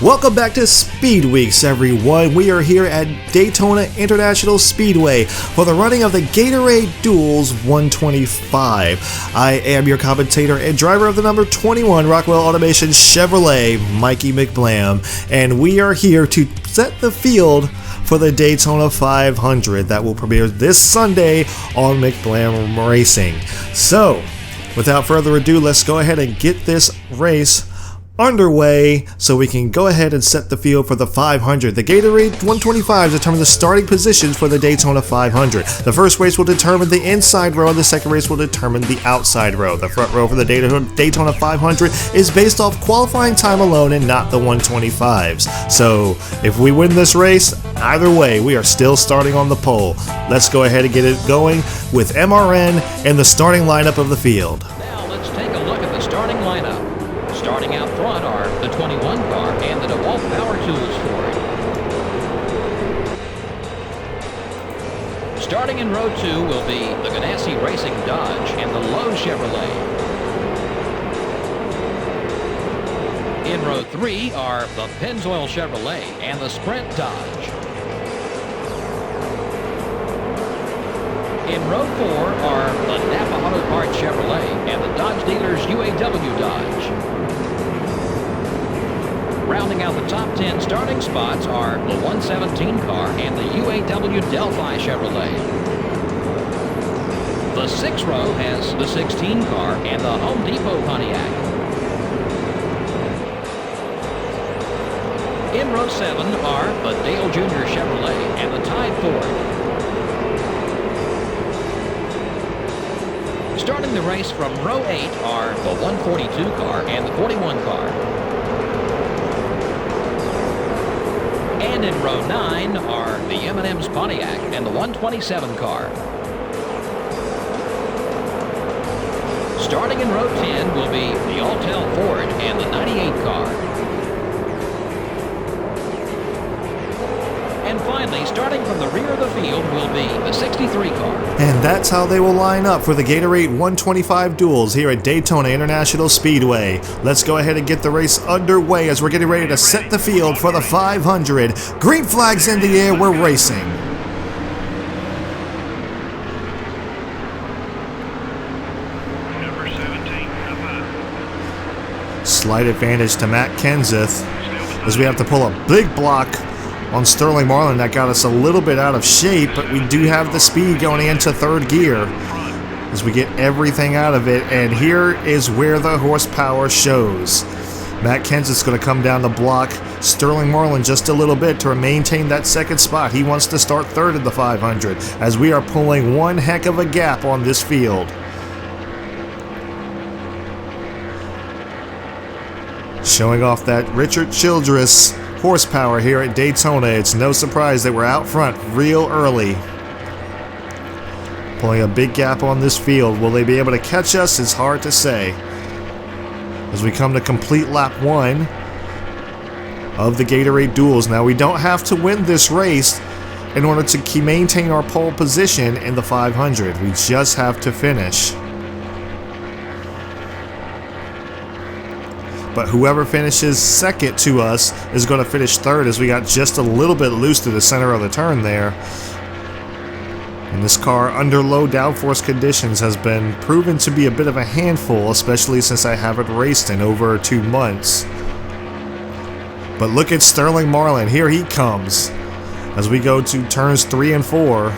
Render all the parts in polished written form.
Welcome back to Speed Weeks, everyone. We are here at Daytona International Speedway for the running of the Gatorade Duels 125. I am your commentator and driver of the number 21 Rockwell Automation Chevrolet, Mikey McBlam, and we are here to set the field for the Daytona 500 that will premiere this Sunday on McBlam Racing. So, without further ado, let's go ahead and get this race underway so we can go ahead and set the field for the 500. The Gatorade 125 determines the starting positions for the Daytona 500. The first race will determine the inside row and the second race will determine the outside row. The front row for the Daytona 500 is based off qualifying time alone and not the 125s. So if we win this race, either way, we are still starting on the pole. Let's go ahead and get it going with MRN and the starting lineup of the field. Now let's take a look at the starting lineup. Starting out front are the 21 car and the DeWalt Power Tools Ford. Starting in row 2 will be the Ganassi Racing Dodge and the Lowe Chevrolet. In row 3 are the Pennzoil Chevrolet and the Sprint Dodge. In row 4 are the Napa Auto Parts Chevrolet and the Dodge Dealers UAW Dodge. Rounding out the top 10 starting spots are the 117 car and the UAW Delphi Chevrolet. The 6th row has the 16 car and the Home Depot Pontiac. In row 7 are the Dale Jr. Chevrolet and the Tide Ford. Starting the race from row 8 are the 142 car and the 41 car. And in row 9 are the M&M's Pontiac and the 127 car. Starting in row 10 will be the Alltel Ford and the 98 car. And finally, starting from the rear of the field will be the 63 car. And that's how they will line up for the Gatorade 125 Duels here at Daytona International Speedway. Let's go ahead and get the race underway as we're getting ready to set the field for the 500. Green flags in the air, we're racing. Number 17, Slight advantage to Matt Kenseth as we have to pull a big block on Sterling Marlin. That got us a little bit out of shape, but we do have the speed going into third gear as we get everything out of it, and here is where the horsepower shows. Matt Kenseth's going to come down the block Sterling Marlin just a little bit to maintain that second spot. He wants to start third in the 500 as we are pulling one heck of a gap on this field. Showing off that Richard Childress horsepower here at Daytona. It's no surprise that we're out front real early. Pulling a big gap on this field. Will they be able to catch us? It's hard to say. As we come to complete lap 1 of the Gatorade Duels. Now we don't have to win this race in order to maintain our pole position in the 500. We just have to finish. But whoever finishes second to us is going to finish third as we got just a little bit loose to the center of the turn there. And this car under low downforce conditions has been proven to be a bit of a handful, especially since I haven't raced in over 2 months. But look at Sterling Marlin, here he comes as we go to turns 3 and 4.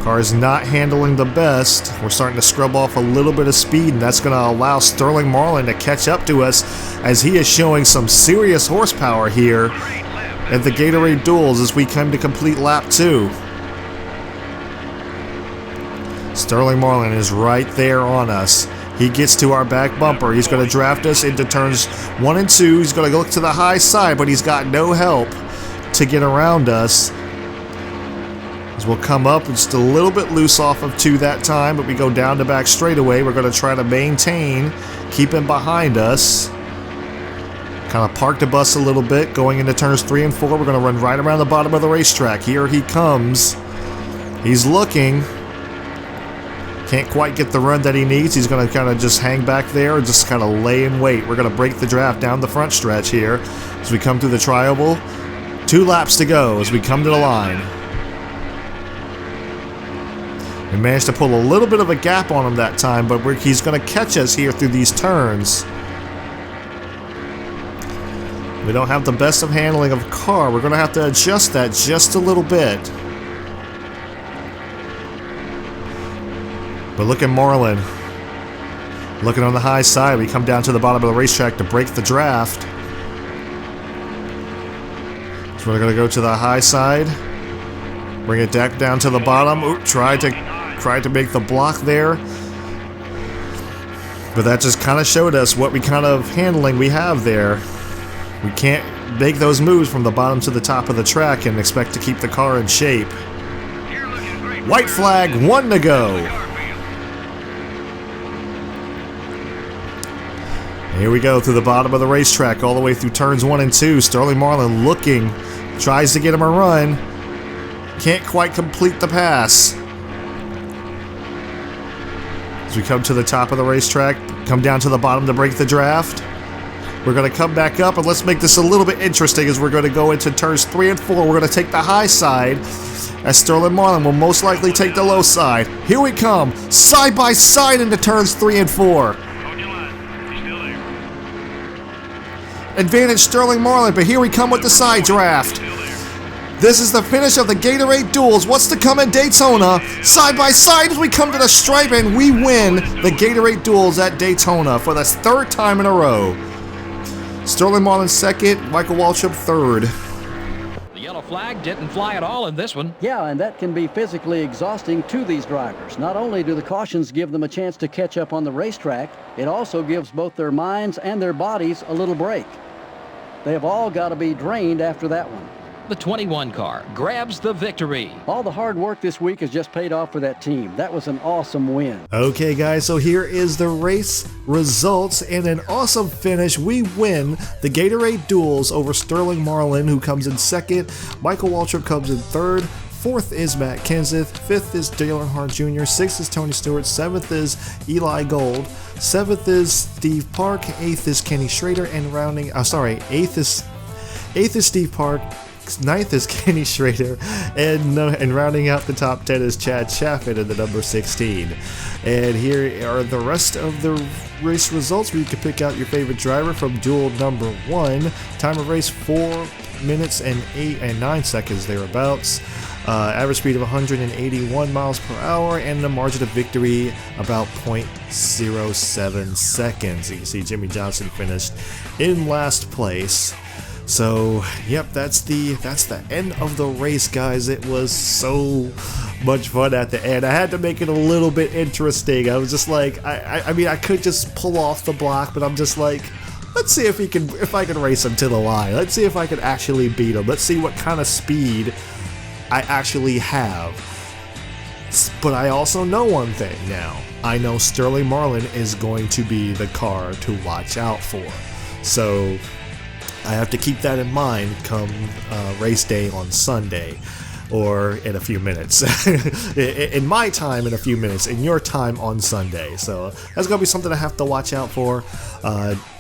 Car is not handling the best. We're starting to scrub off a little bit of speed, and that's going to allow Sterling Marlin to catch up to us as he is showing some serious horsepower here at the Gatorade Duels as we come to complete lap 2. Sterling Marlin is right there on us. He gets to our back bumper. He's going to draft us into turns 1 and 2. He's going to look to the high side, but he's got no help to get around us. As we'll come up just a little bit loose off of 2 that time, but we go down the back straightaway. We're going to try to maintain, keep him behind us. Kind of park the bus a little bit going into turns 3 and 4. We're going to run right around the bottom of the racetrack. Here he comes. He's looking. Can't quite get the run that he needs. He's going to kind of just hang back there and just kind of lay in wait. We're going to break the draft down the front stretch here as we come through the tri-oval. 2 laps to go as we come to the line. We managed to pull a little bit of a gap on him that time, but he's going to catch us here through these turns. We don't have the best of handling of car. We're going to have to adjust that just a little bit. But look at Marlin. Looking on the high side. We come down to the bottom of the racetrack to break the draft. So we're going to go to the high side. Bring it back down to the bottom. Ooh, tried to make the block there. But that just kind of showed us what we kind of handling we have there. We can't make those moves from the bottom to the top of the track and expect to keep the car in shape. White flag, 1 to go. Here we go through the bottom of the racetrack, all the way through turns 1 and 2. Sterling Marlin looking, tries to get him a run. Can't quite complete the pass. As we come to the top of the racetrack, come down to the bottom to break the draft. We're going to come back up, and let's make this a little bit interesting as we're going to go into turns 3 and 4. We're going to take the high side, as Sterling Marlin will most likely take the low side. Here we come, side by side into turns 3 and 4. Advantage Sterling Marlin, but here we come with the side draft. This is the finish of the Gatorade Duels. What's to come in Daytona? Side by side as we come to the stripe, and we win the Gatorade Duels at Daytona for the 3rd time in a row. Sterling Marlin 2nd, Michael Waltrip 3rd. The yellow flag didn't fly at all in this one. Yeah, and that can be physically exhausting to these drivers. Not only do the cautions give them a chance to catch up on the racetrack, it also gives both their minds and their bodies a little break. They have all got to be drained after that one. The 21 car grabs the victory. All the hard work this week has just paid off for that team. That was an awesome win. Okay, guys, so here is the race results. In an awesome finish, we win the Gatorade Duels over Sterling Marlin, who comes in 2nd. Michael Waltrip comes in 3rd. 4th is Matt Kenseth. 5th is Dale Earnhardt Jr. 6th is Tony Stewart. 7th is Eli Gold. 7th is Steve Park. 8th is Kenny Schrader. And 8th is Steve Park. 9th is Kenny Schrader. And rounding out the top 10 is Chad Chaffin in the number 16. And here are the rest of the race results, where you can pick out your favorite driver from duel number 1. Time of race 4 minutes and 9 seconds thereabouts. Average speed of 181 miles per hour, and the margin of victory about 0.07 seconds. You can see Jimmy Johnson finished in last place. So, yep, that's the end of the race, guys. It was so much fun at the end. I had to make it a little bit interesting. I was just like, I mean, I could just pull off the block, but I'm just like, let's see if I can race him to the line. Let's see if I can actually beat him. Let's see what kind of speed I actually have. But I also know one thing now. I know Sterling Marlin is going to be the car to watch out for. So I have to keep that in mind come race day on Sunday, or in a few minutes. In my time, in a few minutes. In your time on Sunday. So that's going to be something I have to watch out for.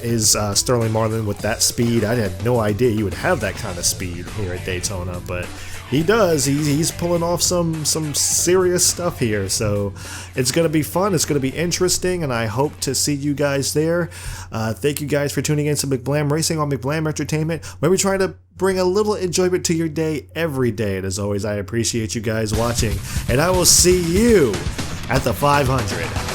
Is Sterling Marlin with that speed? I had no idea he would have that kind of speed here at Daytona, but he does. He's pulling off some serious stuff here. So it's going to be fun. It's going to be interesting, and I hope to see you guys there. Thank you guys for tuning in to McBlam Racing on McBlam Entertainment, where we try to bring a little enjoyment to your day every day. And as always, I appreciate you guys watching, and I will see you at the 500.